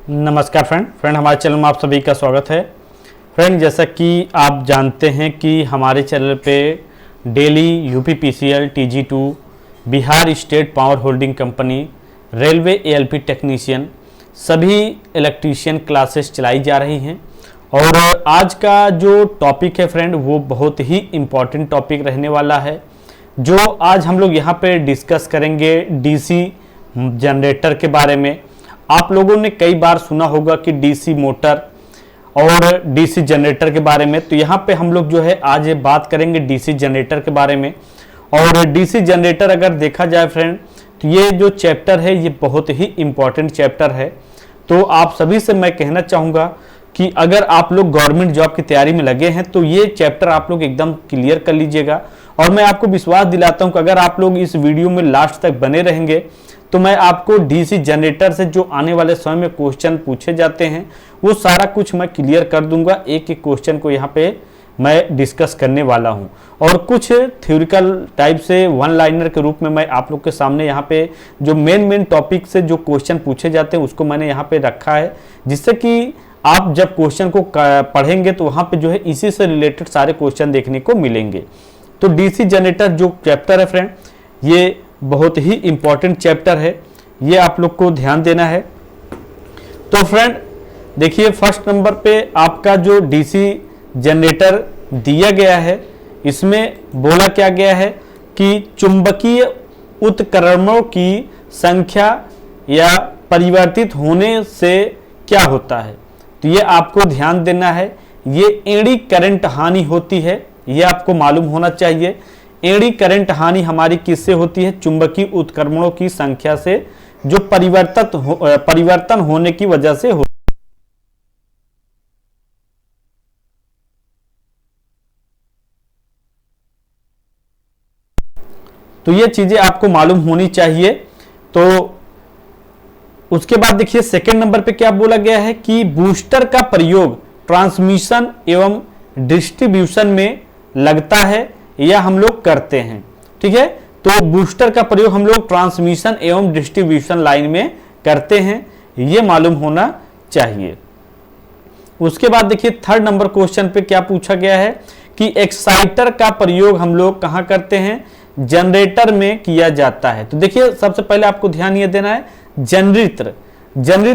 नमस्कार फ्रेंड हमारे चैनल में आप सभी का स्वागत है। फ्रेंड, जैसा कि आप जानते हैं कि हमारे चैनल पे daily UPPCL, TG2, Bihar state power holding company, railway ALP technician सभी इलेक्ट्रीशियन क्लासेस चलाई जा रही हैं। और आज का जो टॉपिक है फ्रेंड, वो बहुत ही इम्पॉर्टेंट टॉपिक रहने वाला है, जो आज हम लोग यहाँ पे डिस्कस करेंगे DC जनरेटर के बारे में। आप लोगों ने कई बार सुना होगा कि DC मोटर और DC जनरेटर के बारे में, तो यहाँ पे हम लोग जो है आज बात करेंगे DC जनरेटर के बारे में। और DC जनरेटर अगर देखा जाए फ्रेंड, तो ये जो चैप्टर है ये बहुत ही इम्पॉर्टेंट चैप्टर है। तो आप सभी से मैं कहना चाहूँगा कि अगर आप लोग गवर्नमेंट जॉब की तैयारी में लगे हैं तो ये चैप्टर आप लोग एकदम क्लियर कर लीजिएगा। और मैं आपको विश्वास दिलाता हूँ कि अगर आप लोग इस वीडियो में लास्ट तक बने रहेंगे तो मैं आपको DC जनरेटर से जो आने वाले समय में क्वेश्चन पूछे जाते हैं वो सारा कुछ मैं क्लियर कर दूंगा। एक एक क्वेश्चन को यहाँ पे मैं डिस्कस करने वाला हूँ और कुछ थ्योरिकल टाइप से वन लाइनर के रूप में मैं आप लोग के सामने यहाँ पे जो मेन टॉपिक से जो क्वेश्चन पूछे जाते हैं उसको मैंने यहाँ पे रखा है, जिससे कि आप जब क्वेश्चन को पढ़ेंगे तो वहाँ पे जो है इसी से रिलेटेड सारे क्वेश्चन देखने को मिलेंगे। तो DC जनरेटर जो चैप्टर है फ्रेंड, ये बहुत ही इंपॉर्टेंट चैप्टर है, ये आप लोग को ध्यान देना है। तो फ्रेंड देखिए, फर्स्ट नंबर पे आपका जो DC जनरेटर दिया गया है, इसमें बोला क्या गया है कि चुंबकीय उत्कर्षणों की संख्या या परिवर्तित होने से क्या होता है। तो ये आपको ध्यान देना है, ये एड़ी करंट हानि होती है, ये आपको मालूम होना चाहिए। एड़ी करंट हानि हमारी किससे होती है? चुंबकीय उत्कर्षणों की संख्या से, जो परिवर्तन होने की वजह से होती है। तो ये चीजें आपको मालूम होनी चाहिए। तो उसके बाद देखिए सेकंड नंबर पे क्या बोला गया है कि बूस्टर का प्रयोग ट्रांसमिशन एवं डिस्ट्रीब्यूशन में लगता है या हम लोग करते हैं। ठीक है, तो बूस्टर का प्रयोग हम लोग ट्रांसमिशन एवं डिस्ट्रीब्यूशन लाइन में करते हैं, ये मालूम होना चाहिए। उसके बाद देखिए थर्ड नंबर क्वेश्चन पे क्या पूछा गया है कि एक्साइटर का प्रयोग हम लोग कहां करते हैं? जनरेटर में किया जाता है। तो देखिए सबसे पहले आपको ध्यान ये देना है, जनरेटर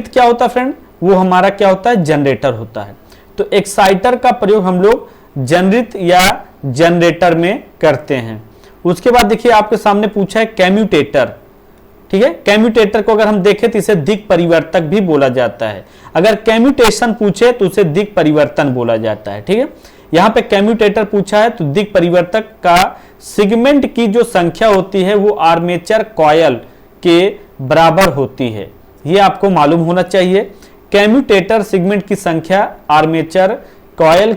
क्या होता है फ्रेंड? वो हमारा क्या होता है? जनरेटर होता है। तो एक्साइटर का प्रयोग हम लोग जनरेटर या जनरेटर में करते हैं। उसके बाद देखिए आपके सामने पूछा है कैम्यूटेटर। ठीक है, कैम्यूटेटर को अगर हम देखें तो इसे दिक् परिवर्तक भी बोला जाता है। अगर कैम्यूटेशन पूछे तो उसे दिक् परिवर्तन बोला जाता है। ठीक है, यहाँ पे कैम्यूटेटर पूछा है तो दिक् परिवर्तक का सेगमेंट की जो संख्या होती है वो आर्मेचर कॉयल के बराबर होती है, ये आपको मालूम होना चाहिए। कैम्यूटेटर सेगमेंट की संख्या आर्मेचर कॉयल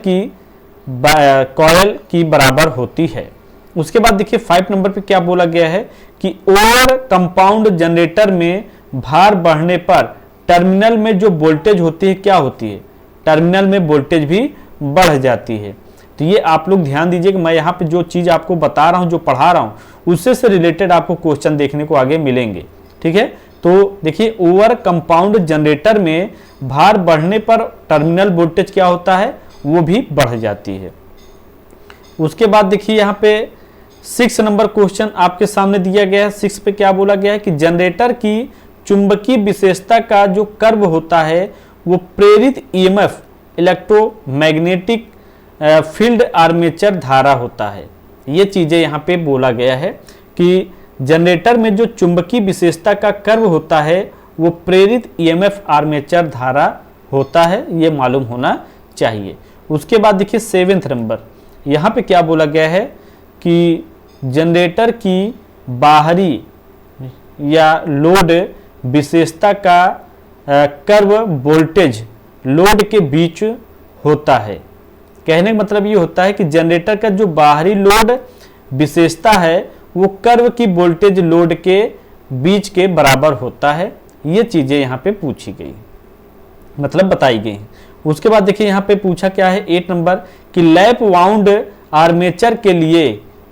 की बराबर होती है। उसके बाद देखिए 5 नंबर पे क्या बोला गया है कि ओवर कंपाउंड जनरेटर में भार बढ़ने पर टर्मिनल में जो वोल्टेज होती है क्या होती है? टर्मिनल में वोल्टेज भी बढ़ जाती है। तो ये आप लोग ध्यान दीजिए कि मैं यहाँ पे जो चीज आपको बता रहा हूँ, जो पढ़ा रहा हूँ, उससे से रिलेटेड आपको क्वेश्चन देखने को आगे मिलेंगे। ठीक है, तो देखिए ओवर कंपाउंड जनरेटर में भार बढ़ने पर टर्मिनल वोल्टेज क्या होता है? वो भी बढ़ जाती है। उसके बाद देखिए यहाँ पे 6 नंबर क्वेश्चन आपके सामने दिया गया है। 6 पे क्या बोला गया है कि जनरेटर की चुंबकीय विशेषता का जो कर्व होता है वो प्रेरित EMF इलेक्ट्रोमैग्नेटिक फील्ड आर्मेचर धारा होता है। ये चीजें यहाँ पे बोला गया है कि जनरेटर में जो चुंबकीय विशेषता का कर्व होता है वो प्रेरित EMF आर्मेचर धारा होता है, ये मालूम होना चाहिए। उसके बाद देखिए 7 नंबर, यहाँ पे क्या बोला गया है कि जनरेटर की बाहरी या लोड विशेषता का कर्व वोल्टेज लोड के बीच होता है। कहने का मतलब ये होता है कि जनरेटर का जो बाहरी लोड विशेषता है वो कर्व की वोल्टेज लोड के बीच के बराबर होता है। ये चीजें यहाँ पे पूछी गई, मतलब बताई गई। उसके बाद देखिए यहाँ पे पूछा क्या है 8 नंबर कि लैप वाउंड आर्मेचर के लिए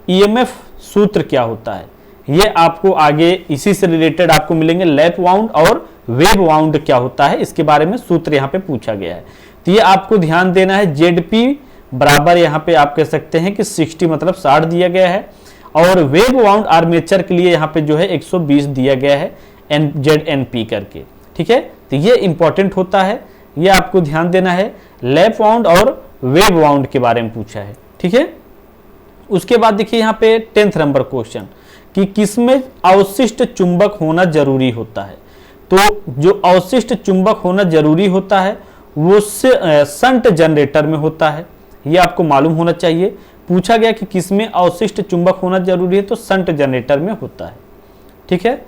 EMF सूत्र क्या होता है। ये आपको आगे इसी से रिलेटेड आपको मिलेंगे, लैप वाउंड और वेव वाउंड क्या होता है, इसके बारे में सूत्र यहाँ पे पूछा गया है। तो ये आपको ध्यान देना है। ZP बराबर यहाँ पे आप कह सकते हैं कि 60 मतलब 60 दिया गया है, और वेव वाउंड आर्मेचर के लिए यहाँ पे जो है 120 दिया गया है ZNP करके, ठीक है। तो ये इंपॉर्टेंट होता है, ये आपको ध्यान देना है। लैप वाउंड और वेव वाउंड के बारे में पूछा है, ठीक है। उसके बाद देखिए यहाँ पे 10th नंबर क्वेश्चन कि किसमें अवशिष्ट चुंबक होना जरूरी होता है। तो जो अवशिष्ट चुंबक होना जरूरी होता है वो शंट जनरेटर में होता है, ये आपको मालूम होना चाहिए। पूछा गया कि किसमें अवशिष्ट चुंबक होना जरूरी है, तो शंट जनरेटर में होता है, ठीक है।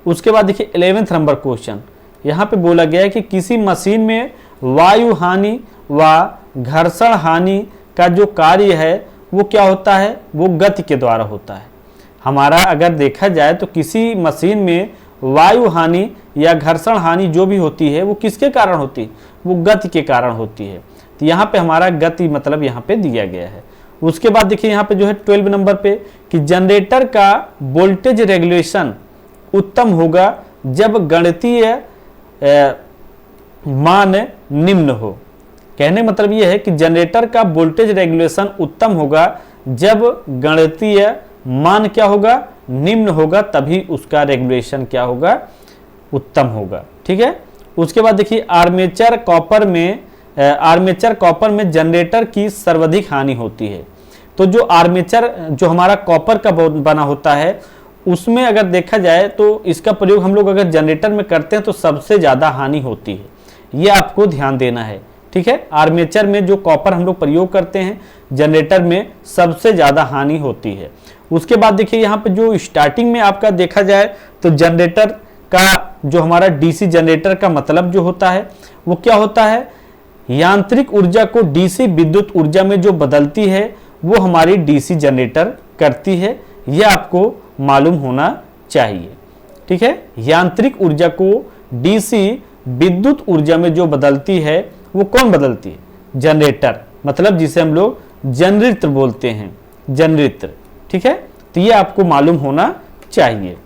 उसके बाद देखिए 11th नंबर क्वेश्चन, यहाँ पे बोला गया है कि किसी मशीन में वायु हानि व घर्षण हानि का जो कार्य है वो क्या होता है, वो गति के द्वारा होता है। हमारा अगर देखा जाए तो किसी मशीन में वायु हानि या घर्षण हानि जो भी होती है वो किसके कारण होती है, वो गति के कारण होती है। तो यहाँ पे हमारा गति मतलब यहाँ पे दिया गया है। उसके बाद देखिए यहाँ पे जो है 12 नंबर पे कि जनरेटर का वोल्टेज रेगुलेशन उत्तम होगा जब गणितीय मान निम्न हो। कहने मतलब यह है कि जनरेटर का वोल्टेज रेगुलेशन उत्तम होगा जब गणितीय मान क्या होगा, निम्न होगा, तभी उसका रेगुलेशन क्या होगा, उत्तम होगा, ठीक है। उसके बाद देखिए आर्मेचर कॉपर में जनरेटर की सर्वाधिक हानि होती है। तो जो आर्मेचर जो हमारा कॉपर का बना होता है उसमें अगर देखा जाए तो इसका प्रयोग हम लोग अगर जनरेटर में करते हैं तो सबसे ज़्यादा हानि होती है, ये आपको ध्यान देना है, ठीक है। आर्मेचर में जो कॉपर हम लोग प्रयोग करते हैं जनरेटर में सबसे ज़्यादा हानि होती है। उसके बाद देखिए यहाँ पे जो स्टार्टिंग में आपका देखा जाए तो जनरेटर का जो हमारा डीसी जनरेटर का मतलब जो होता है वो क्या होता है, यांत्रिक ऊर्जा को डीसी विद्युत ऊर्जा में जो बदलती है वो हमारी डीसी जनरेटर करती है, यह आपको मालूम होना चाहिए, ठीक है। यांत्रिक ऊर्जा को डीसी विद्युत ऊर्जा में जो बदलती है वो कौन बदलती है, जनरेटर, मतलब जिसे हम लोग जनरेटर बोलते हैं, जनरेटर, ठीक है। तो ये आपको मालूम होना चाहिए।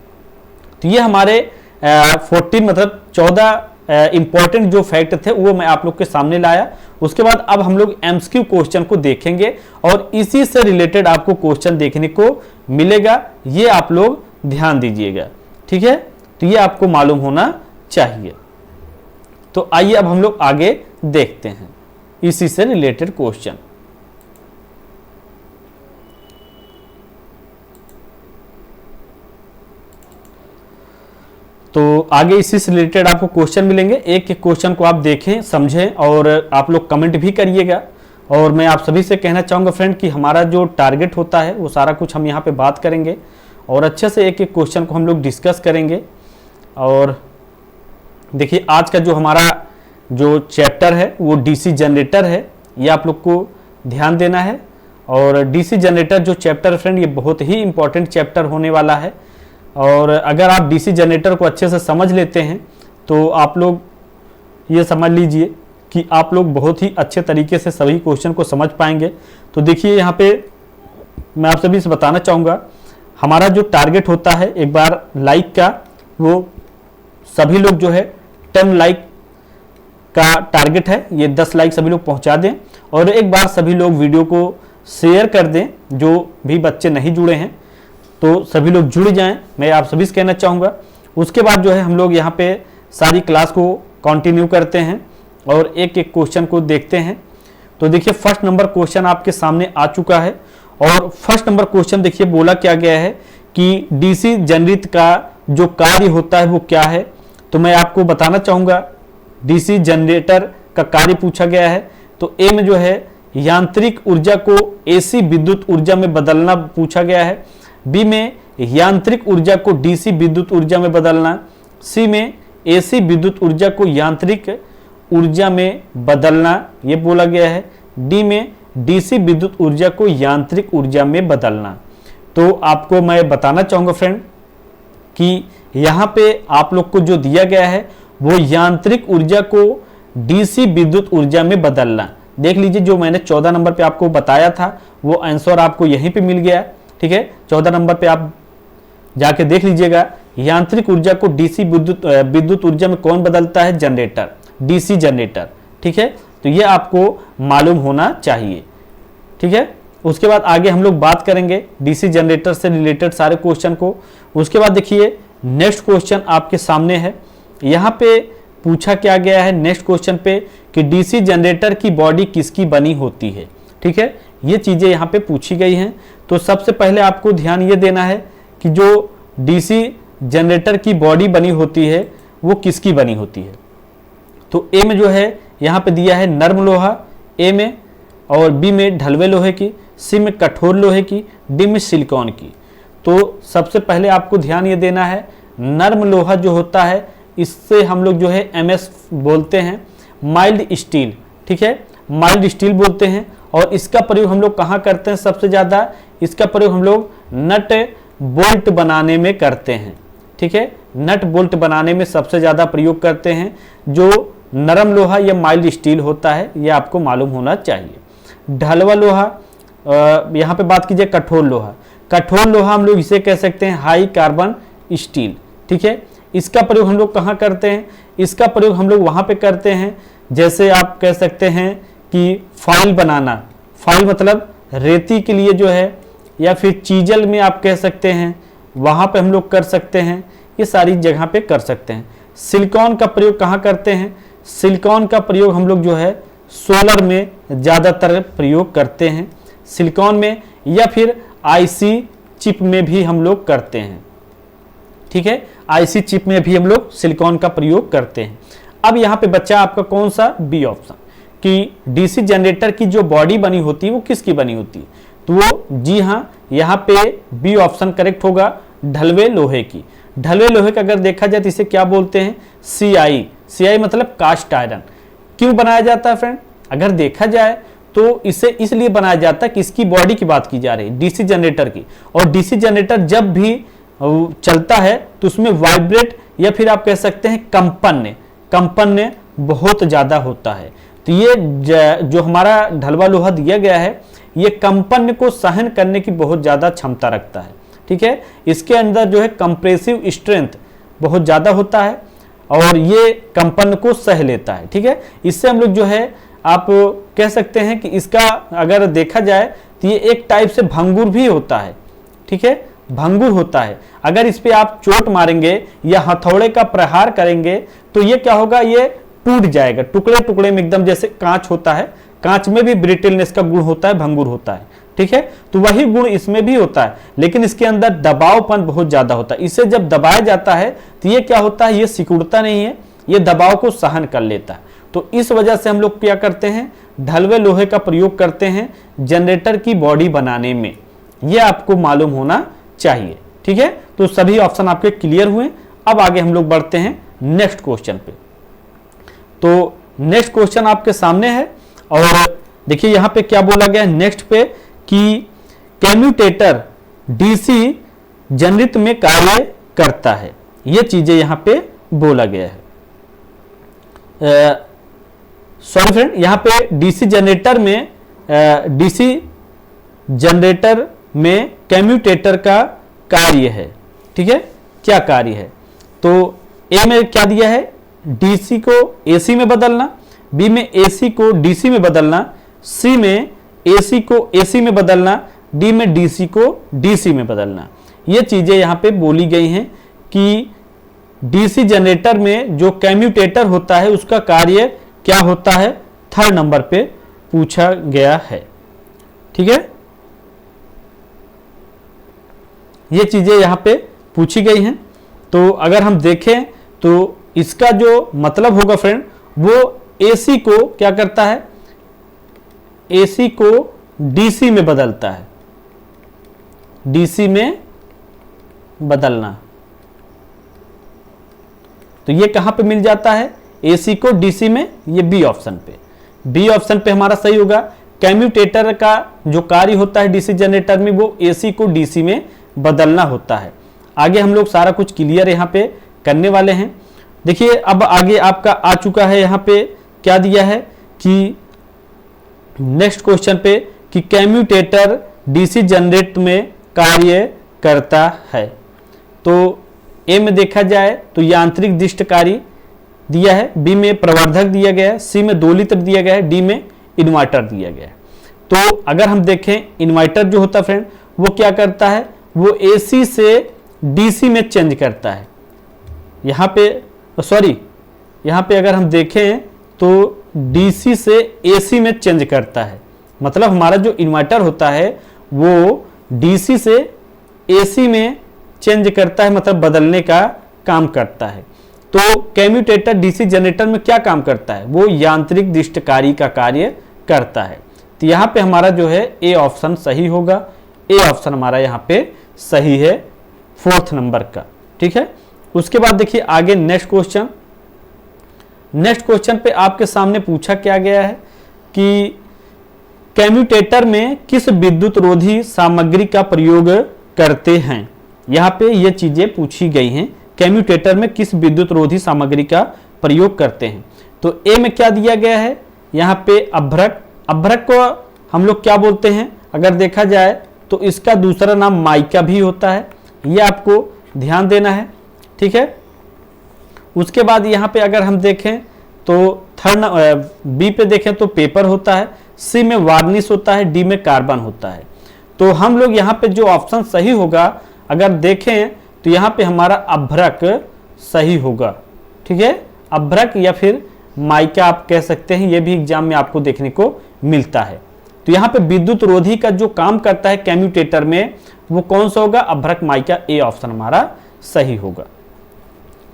तो ये हमारे 14 मतलब 14 इंपॉर्टेंट जो फैक्ट थे वो मैं आप लोग के सामने लाया। उसके बाद अब हम लोग एमसीक्यू क्वेश्चन को देखेंगे और इसी से रिलेटेड आपको क्वेश्चन देखने को मिलेगा, ये आप लोग ध्यान दीजिएगा, ठीक है। तो ये आपको मालूम होना चाहिए। तो आइए अब हम लोग आगे देखते हैं इसी से रिलेटेड क्वेश्चन। तो आगे इसी से रिलेटेड आपको क्वेश्चन मिलेंगे, एक एक क्वेश्चन को आप देखें, समझें और आप लोग कमेंट भी करिएगा। और मैं आप सभी से कहना चाहूँगा फ्रेंड कि हमारा जो टारगेट होता है वो सारा कुछ हम यहाँ पे बात करेंगे और अच्छे से एक एक क्वेश्चन को हम लोग डिस्कस करेंगे। और देखिए आज का जो हमारा जो चैप्टर है वो डीसी जनरेटर है, ये आप लोग को ध्यान देना है। और डीसी जनरेटर जो चैप्टर फ्रेंड ये बहुत ही इंपॉर्टेंट चैप्टर होने वाला है। और अगर आप डीसी जनरेटर को अच्छे से समझ लेते हैं तो आप लोग ये समझ लीजिए कि आप लोग बहुत ही अच्छे तरीके से सभी क्वेश्चन को समझ पाएंगे। तो देखिए यहाँ पे मैं आप सभी से बताना चाहूँगा, हमारा जो टारगेट होता है एक बार लाइक का, वो सभी लोग जो है 10 लाइक का टारगेट है, ये 10 लाइक सभी लोग पहुँचा दें। और एक बार सभी लोग वीडियो को शेयर कर दें, जो भी बच्चे नहीं जुड़े हैं तो सभी लोग जुड़ जाएं, मैं आप सभी से कहना चाहूँगा। उसके बाद जो है हम लोग यहाँ पे सारी क्लास को कंटिन्यू करते हैं और एक एक क्वेश्चन को देखते हैं। तो देखिए फर्स्ट नंबर क्वेश्चन आपके सामने आ चुका है और फर्स्ट नंबर क्वेश्चन देखिए बोला क्या गया है कि डीसी जनरेटर का जो कार्य होता है वो क्या है। तो मैं आपको बताना चाहूँगा, डीसी जनरेटर का कार्य पूछा गया है। तो ए में जो है यांत्रिक ऊर्जा को एसी विद्युत ऊर्जा में बदलना पूछा गया है, बी में यांत्रिक ऊर्जा को डीसी विद्युत ऊर्जा में बदलना, सी में एसी विद्युत ऊर्जा को यांत्रिक ऊर्जा में बदलना ये बोला गया है, डी में डीसी विद्युत ऊर्जा को यांत्रिक ऊर्जा में बदलना। तो आपको मैं बताना चाहूँगा फ्रेंड कि यहाँ पे आप लोग को जो दिया गया है वो यांत्रिक ऊर्जा को डीसी विद्युत ऊर्जा में बदलना। देख लीजिए जो मैंने 14 नंबर पे आपको बताया था वो आंसर आपको यहीं पे मिल गया, ठीक है। 14 नंबर पे आप जाके देख लीजिएगा यांत्रिक ऊर्जा को डीसी विद्युत ऊर्जा में कौन बदलता है? Generator, DC generator. ठीक है, तो ये आपको मालूम होना चाहिए। ठीक है, उसके बाद आगे हम लोग बात करेंगे डीसी जनरेटर से रिलेटेड सारे क्वेश्चन को। उसके बाद देखिए नेक्स्ट क्वेश्चन आपके सामने है। यहाँ पे पूछा क्या गया है नेक्स्ट क्वेश्चन पे कि डीसी जनरेटर की बॉडी किसकी बनी होती है। ठीक है, ये चीजें यहाँ पे पूछी गई हैं। तो सबसे पहले आपको ध्यान ये देना है कि जो डीसी जनरेटर की बॉडी बनी होती है वो किसकी बनी होती है। तो ए में जो है यहाँ पे दिया है नर्म लोहा, ए में, और बी में ढलवे लोहे की, सी में कठोर लोहे की, डी में सिलिकॉन की। तो सबसे पहले आपको ध्यान ये देना है नर्म लोहा जो होता है इससे हम लोग जो है एमएस बोलते हैं, माइल्ड स्टील। ठीक है, माइल्ड स्टील बोलते हैं। और इसका प्रयोग हम लोग कहाँ करते हैं? सबसे ज़्यादा इसका प्रयोग हम लोग नट बोल्ट बनाने में करते हैं। ठीक है, नट बोल्ट बनाने में सबसे ज़्यादा प्रयोग करते हैं। जो नरम लोहा या माइल्ड स्टील होता है ये आपको मालूम होना चाहिए। ढलवा लोहा, यहाँ पे बात कीजिए कठोर लोहा। कठोर लोहा हम लोग इसे कह सकते हैं हाई कार्बन स्टील। ठीक है, इसका प्रयोग हम लोग कहाँ करते हैं? इसका प्रयोग हम लोग वहाँ पे करते हैं जैसे आप कह सकते हैं कि फाइल बनाना, फाइल मतलब रेती के लिए जो है, या फिर चीजल में आप कह सकते हैं, वहाँ पे हम लोग कर सकते हैं। ये सारी जगह पे कर सकते हैं। सिलिकॉन का प्रयोग कहाँ करते हैं? सिलिकॉन का प्रयोग हम लोग जो है सोलर में ज़्यादातर प्रयोग करते हैं, सिलिकॉन में, या फिर आईसी चिप में भी हम लोग करते हैं। ठीक है, आईसी चिप में भी हम लोग सिलिकॉन का प्रयोग करते हैं। अब यहाँ पे बच्चा आपका कौन सा? बी ऑप्शन, कि डीसी जनरेटर की जो बॉडी बनी होती है वो किसकी बनी होती है? तो वो जी हाँ, यहाँ पे बी ऑप्शन करेक्ट होगा, ढलवे लोहे की। ढलवे लोहे का अगर देखा जाए तो इसे क्या बोलते हैं? सीआई। सीआई मतलब कास्ट आयरन। क्यों बनाया जाता है फ्रेंड? अगर देखा जाए तो इसे इसलिए बनाया जाता है कि इसकी बॉडी की बात की जा रही है, डीसी जनरेटर की। और डीसी जनरेटर जब भी चलता है तो उसमें वाइब्रेट या फिर आप कह सकते हैं कंपन बहुत ज्यादा होता है। तो ये जो हमारा ढलवा लोहा दिया गया है ये कंपन को सहन करने की बहुत ज्यादा क्षमता रखता है। ठीक है, इसके अंदर जो है कंप्रेसिव स्ट्रेंथ बहुत ज्यादा होता है और ये कंपन को सह लेता है। ठीक है, इससे हम लोग जो है आप कह सकते हैं कि इसका अगर देखा जाए तो ये एक टाइप से भंगुर भी होता है। ठीक है, भंगुर होता है। अगर इस पे आप चोट मारेंगे या हथौड़े का प्रहार करेंगे तो ये क्या होगा? ये टूट जाएगा टुकड़े टुकड़े में, एकदम जैसे कांच होता है। कांच में भी ब्रिटलनेस का गुण होता है, भंगुर होता है। ठीक है, तो वही गुण इसमें भी होता है, लेकिन इसके अंदर दबावपन बहुत ज्यादा होता है। इसे जब दबाया जाता है तो ये क्या होता है? ये सिकुड़ता नहीं है, ये दबाव को सहन कर लेता है। तो इस वजह से हम लोग क्या करते हैं? ढलवे लोहे का प्रयोग करते हैं जनरेटर की बॉडी बनाने में। ये आपको मालूम होना चाहिए। ठीक है, तो सभी ऑप्शन आपके क्लियर हुए। अब आगे हम लोग बढ़ते हैं नेक्स्ट क्वेश्चन पे। तो नेक्स्ट क्वेश्चन आपके सामने है और देखिए यहां पे क्या बोला गया है नेक्स्ट पे कि कम्यूटेटर डीसी जनरित में कार्य करता है। ये चीजें यहां पे बोला गया है। सॉरी फ्रेंड, यहां पे डीसी जनरेटर में कम्यूटेटर का कार्य है। ठीक है, क्या कार्य है? तो ए में क्या दिया है? डीसी को एसी में बदलना, बी में एसी को डीसी में बदलना, सी में एसी को एसी में बदलना, डी में डीसी को डीसी में बदलना। ये चीजें यहां पे बोली गई हैं कि डीसी जनरेटर में जो कम्यूटेटर होता है उसका कार्य क्या होता है, थर्ड नंबर पे पूछा गया है। ठीक है, ये चीजें यहां पे पूछी गई हैं। तो अगर हम देखें तो इसका जो मतलब होगा फ्रेंड, वो एसी को क्या करता है? एसी को डीसी में बदलता है, डीसी में बदलना। तो ये कहां पे मिल जाता है? एसी को डीसी में, ये बी ऑप्शन पे। बी ऑप्शन पे हमारा सही होगा। कम्यूटेटर का जो कार्य होता है डीसी जनरेटर में वो एसी को डीसी में बदलना होता है। आगे हम लोग सारा कुछ क्लियर यहाँ पे करने वाले हैं। देखिए अब आगे आपका आ चुका है, यहाँ पे क्या दिया है कि नेक्स्ट क्वेश्चन पे कि कम्यूटेटर डीसी जनरेट में कार्य करता है। तो ए में देखा जाए तो यांत्रिक दृष्टकारी दिया है, बी में प्रवर्धक दिया गया है, सी में दोलित्र दिया गया है, डी में इन्वर्टर दिया गया है। तो अगर हम देखें इन्वर्टर जो होता है फ्रेंड वो क्या करता है, वो एसी से डीसी में चेंज करता है। यहाँ पे अगर हम देखें तो डीसी से एसी में चेंज करता है। मतलब हमारा जो इन्वर्टर होता है वो डीसी से एसी में चेंज करता है, मतलब बदलने का काम करता है। तो कम्यूटेटर डीसी जनरेटर में क्या काम करता है, वो यांत्रिक दृष्टकारी का कार्य करता है। तो यहाँ पे हमारा जो है ए ऑप्शन सही होगा, ए ऑप्शन हमारा यहाँ पे सही है 4th नंबर का। ठीक है, उसके बाद देखिए आगे नेक्स्ट क्वेश्चन पे आपके सामने पूछा क्या गया है कि कम्यूटेटर में किस विद्युत रोधी सामग्री का प्रयोग करते हैं। यहाँ पे ये चीजें पूछी गई हैं, कम्यूटेटर में किस विद्युत रोधी सामग्री का प्रयोग करते हैं। तो ए में क्या दिया गया है, यहाँ पे अभ्रक को हम लोग क्या बोलते हैं, अगर देखा जाए तो इसका दूसरा नाम माइका भी होता है, ये आपको ध्यान देना है। ठीक है, उसके बाद यहाँ पे अगर हम देखें तो बी पे देखें तो पेपर होता है, सी में वार्निश होता है, डी में कार्बन होता है। तो हम लोग यहाँ पे जो ऑप्शन सही होगा अगर देखें तो यहाँ पे हमारा अभ्रक सही होगा। ठीक है, अभ्रक या फिर माइका आप कह सकते हैं, ये भी एग्जाम में आपको देखने को मिलता है। तो यहाँ पे विद्युत रोधी का जो काम करता है कम्यूटेटर में वो कौन सा होगा, अभ्रक माइका, ए ऑप्शन हमारा सही होगा।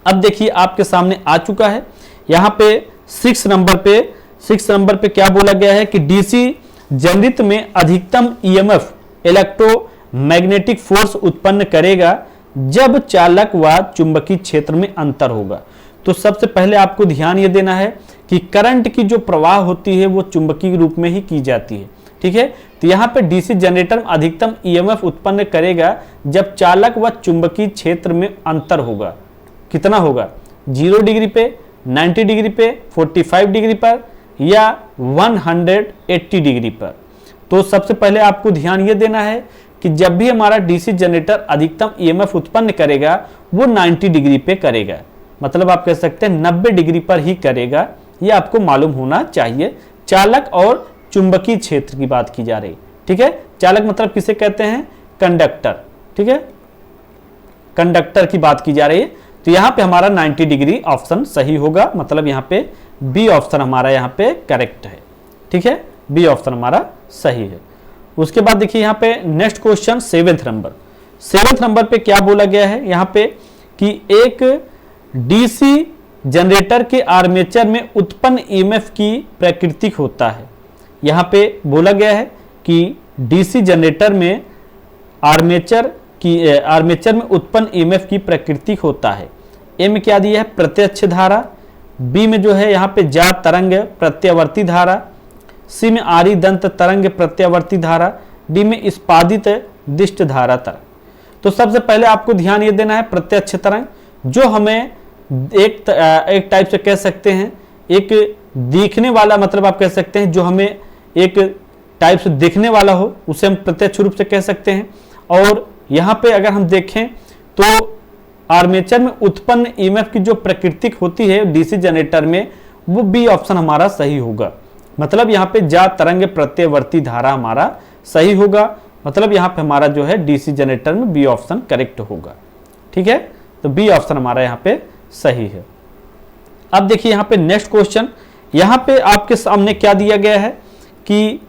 अब देखिए आपके सामने आ चुका है यहाँ पे 6 नंबर पे क्या बोला गया है कि डीसी जनरित में अधिकतम ईएमएफ इलेक्ट्रोमैग्नेटिक फोर्स उत्पन्न करेगा जब चालक व चुंबकीय क्षेत्र में अंतर होगा। तो सबसे पहले आपको ध्यान ये देना है कि करंट की जो प्रवाह होती है वो चुंबकीय रूप में ही की जाती है। ठीक है, तो यहाँ पे डीसी जनरेटर में अधिकतम ईएमएफ उत्पन्न करेगा जब चालक व चुंबकीय क्षेत्र में अंतर होगा। कितना होगा, 0 डिग्री पे, 90 डिग्री पे, 45 डिग्री पर या 180 डिग्री पर। तो सबसे पहले आपको ध्यान ये देना है कि जब भी हमारा डीसी जनरेटर अधिकतम ईएमएफ उत्पन्न करेगा वो 90 डिग्री पे करेगा, मतलब आप कह सकते हैं 90 डिग्री पर ही करेगा, ये आपको मालूम होना चाहिए। चालक और चुंबकीय क्षेत्र की बात की जा रही। ठीक है, चालक मतलब किसे कहते हैं, कंडक्टर। ठीक है, कंडक्टर की बात की जा रही है। तो यहाँ पे हमारा 90 डिग्री ऑप्शन सही होगा, मतलब यहाँ पे बी ऑप्शन हमारा यहाँ पे करेक्ट है। ठीक है, बी ऑप्शन हमारा सही है। उसके बाद देखिए यहाँ पे नेक्स्ट क्वेश्चन 7th नंबर पे क्या बोला गया है यहाँ पे कि एक डीसी जनरेटर के आर्मेचर में उत्पन्न ईएमएफ की प्रकृति होता है। यहाँ पे बोला गया है कि डीसी जनरेटर में आर्मेचर में उत्पन्न ईएमएफ की प्रकृति होता है। ए में क्या दिया है, प्रत्यक्ष धारा, बी में जो है यहाँ पे जात तरंग प्रत्यावर्ती धारा, सी में आरी दंत तरंग प्रत्यावर्ती धारा, डी में स्पादित दिष्ट धारा तरंग। तो सबसे पहले आपको ध्यान ये देना है प्रत्यक्ष तरंग, जो हमें एक टाइप से कह सकते हैं एक दिखने वाला, मतलब आप कह सकते हैं जो हमें एक टाइप से दिखने वाला हो उसे हम प्रत्यक्ष रूप से कह सकते हैं। और यहाँ पे अगर हम देखें तो आर्मेचर में उत्पन्न ईएमएफ की जो प्रकृति होती है डीसी जनरेटर में, वो बी ऑप्शन हमारा सही होगा। मतलब यहाँ पे जा तरंग प्रत्यवर्ती धारा हमारा सही होगा, मतलब यहाँ पे हमारा जो है डीसी जनरेटर में बी ऑप्शन करेक्ट होगा। ठीक है, तो बी ऑप्शन हमारा यहाँ पे सही है। अब देखिए यहाँ पे नेक्स्ट क्वेश्चन, यहाँ पे आपके सामने क्या दिया गया है कि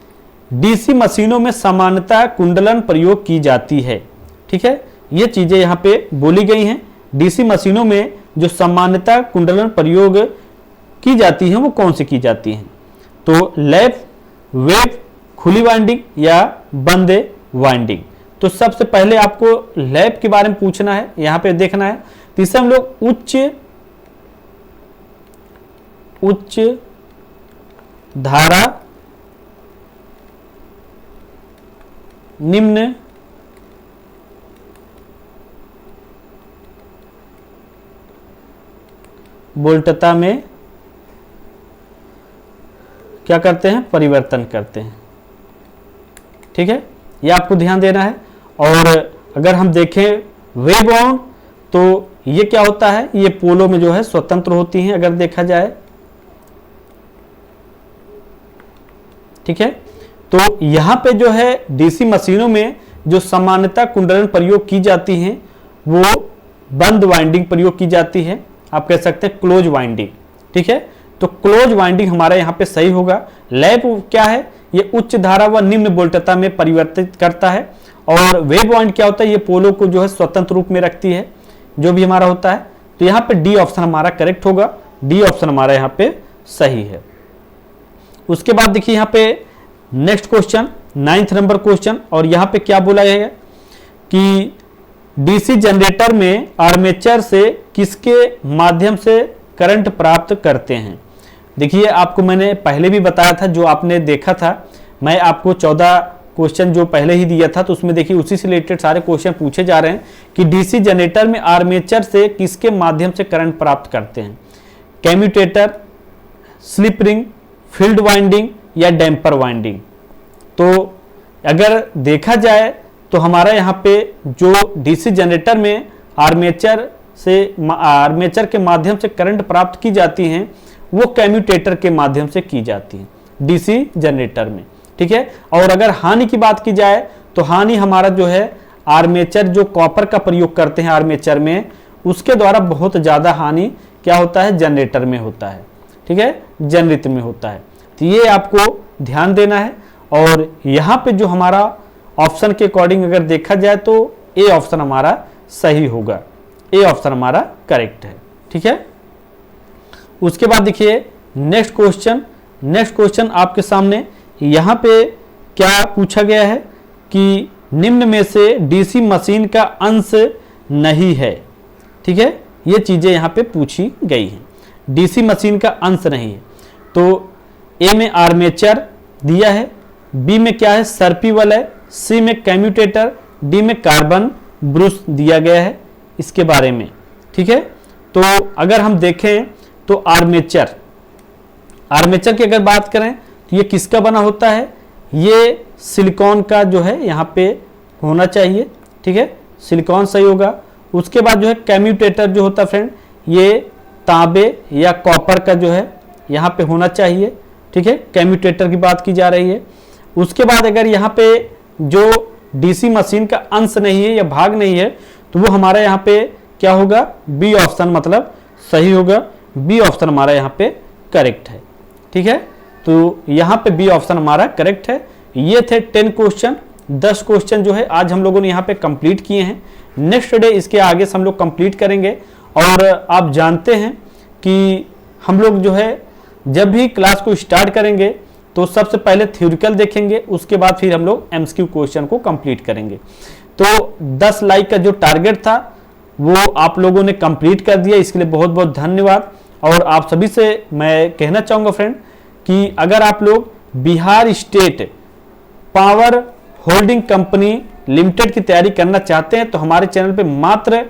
डीसी मशीनों में सामान्यतः कुंडलन प्रयोग की जाती है। ठीक है, ये चीजें यहाँ पे बोली गई हैं। डीसी मशीनों में जो सामान्यतः कुंडलन प्रयोग की जाती हैं वो कौन सी की जाती हैं, तो लैप, वेव, खुली वाइंडिंग या बंद वाइंडिंग। तो सबसे पहले आपको लैप के बारे में पूछना है, यहाँ पे देखना है। तो इसे हम लोग उच्च धारा निम्न वोल्टता में क्या करते हैं, परिवर्तन करते हैं। ठीक है, ये आपको ध्यान देना है। और अगर हम देखें वेव बाउंड, तो ये क्या होता है, ये पोलो में जो है स्वतंत्र होती हैं अगर देखा जाए। ठीक है, तो यहां पे जो है डीसी मशीनों में जो सामान्यतः कुंडलन प्रयोग की जाती हैं वो बंद वाइंडिंग प्रयोग की जाती है, आप कह सकते हैं क्लोज वाइंडिंग। ठीक है, तो क्लोज वाइंडिंग हमारा यहाँ पे सही होगा। लैप क्या है, ये उच्च धारा व निम्न वोल्टता में परिवर्तित करता है। और वेव वाइंड क्या होता है, ये पोलो को जो है स्वतंत्र रूप में रखती है, जो भी हमारा होता है। तो यहाँ पे डी ऑप्शन हमारा करेक्ट होगा, डी ऑप्शन हमारा यहाँ पे सही है। उसके बाद देखिए यहाँ पे next question 9th number question, और यहाँ पे क्या बोला गया है कि डीसी जनरेटर में आर्मेचर से किसके माध्यम से करंट प्राप्त करते हैं। देखिए आपको मैंने पहले भी बताया था, जो आपने देखा था, मैं आपको 14 क्वेश्चन जो पहले ही दिया था, तो उसमें देखिए उसी से रिलेटेड सारे क्वेश्चन पूछे जा रहे हैं कि डीसी जनरेटर में आर्मेचर से किसके माध्यम से करंट प्राप्त करते हैं, commutator, slip ring, field winding या डैम्पर वाइंडिंग। तो अगर देखा जाए तो हमारा यहाँ पे जो डीसी जनरेटर में आर्मेचर के माध्यम से करंट प्राप्त की जाती हैं वो कम्यूटेटर के माध्यम से की जाती हैं डीसी जनरेटर में। ठीक है, और अगर हानि की बात की जाए तो हानि हमारा जो है आर्मेचर जो कॉपर का प्रयोग करते हैं आर्मेचर में, उसके द्वारा बहुत ज़्यादा हानि क्या होता है, जनरेटर में होता है। ठीक है, जनरेटर में होता है। तो ये आपको ध्यान देना है। और यहाँ पे जो हमारा ऑप्शन के अकॉर्डिंग अगर देखा जाए तो ए ऑप्शन हमारा सही होगा, ए ऑप्शन हमारा करेक्ट है। ठीक है, उसके बाद देखिए नेक्स्ट क्वेश्चन आपके सामने यहाँ पे क्या पूछा गया है कि निम्न में से डीसी मशीन का अंश नहीं है। ठीक है, ये चीजें यहाँ पे पूछी गई हैं, डीसी मशीन का अंश नहीं है। तो ए में आर्मेचर दिया है, बी में क्या है, सर्पिवल है, सी में कम्यूटेटर, डी में कार्बन ब्रूस दिया गया है इसके बारे में। ठीक है, तो अगर हम देखें तो आर्मेचर की अगर बात करें तो ये किसका बना होता है, ये सिलिकॉन का जो है यहाँ पे होना चाहिए। ठीक है, सिलिकॉन सही होगा। उसके बाद जो है कम्यूटेटर जो होता है फ्रेंड, ये तांबे या कॉपर का जो है यहाँ पे होना चाहिए। ठीक है, कम्यूटेटर की बात की जा रही है। उसके बाद अगर यहाँ पे जो डीसी मशीन का अंश नहीं है या भाग नहीं है तो वो हमारा यहाँ पे क्या होगा, बी ऑप्शन मतलब सही होगा, बी ऑप्शन हमारा यहाँ पे करेक्ट है। ठीक है, तो यहाँ पे बी ऑप्शन हमारा करेक्ट है। ये थे 10 क्वेश्चन, 10 क्वेश्चन जो है आज हम लोगों ने यहाँ पे कंप्लीट किए हैं। नेक्स्ट डे इसके आगे से हम लोग कंप्लीट करेंगे। और आप जानते हैं कि हम लोग जो है जब भी क्लास को स्टार्ट करेंगे तो सबसे पहले थ्योरिकल देखेंगे, उसके बाद फिर हम लोग एमसीक्यू क्वेश्चन को कंप्लीट करेंगे। तो 10 लाइक का जो टारगेट था वो आप लोगों ने कंप्लीट कर दिया, इसके लिए बहुत बहुत धन्यवाद। और आप सभी से मैं कहना चाहूँगा फ्रेंड कि अगर आप लोग Bihar state power holding company limited की तैयारी करना चाहते हैं तो हमारे चैनल पे मात्र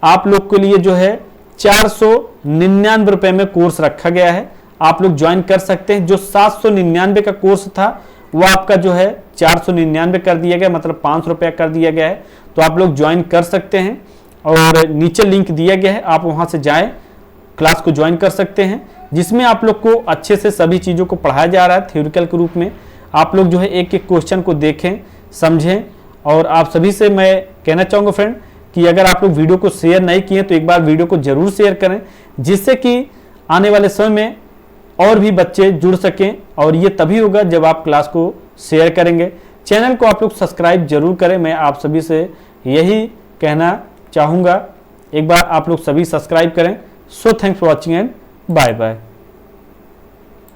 आप लोग के लिए जो है 499 रुपए में कोर्स रखा गया है, आप लोग ज्वाइन कर सकते हैं। जो 799 का कोर्स था वो आपका जो है 499 कर दिया गया, मतलब 500 रुपया कर दिया गया है। तो आप लोग ज्वाइन कर सकते हैं और नीचे लिंक दिया गया है, आप वहां से जाएं, क्लास को ज्वाइन कर सकते हैं, जिसमें आप लोग को अच्छे से सभी चीज़ों को पढ़ाया जा रहा है थ्योरिकल के रूप में। आप लोग जो है एक एक क्वेश्चन को देखें, समझें। और आप सभी से मैं कहना चाहूँगा फ्रेंड कि अगर आप लोग वीडियो को शेयर नहीं किए तो एक बार वीडियो को जरूर शेयर करें, जिससे कि आने वाले समय में और भी बच्चे जुड़ सकें। और ये तभी होगा जब आप क्लास को शेयर करेंगे। चैनल को आप लोग सब्सक्राइब जरूर करें, मैं आप सभी से यही कहना चाहूँगा, एक बार आप लोग सभी सब्सक्राइब करें। So thanks for watching and bye bye.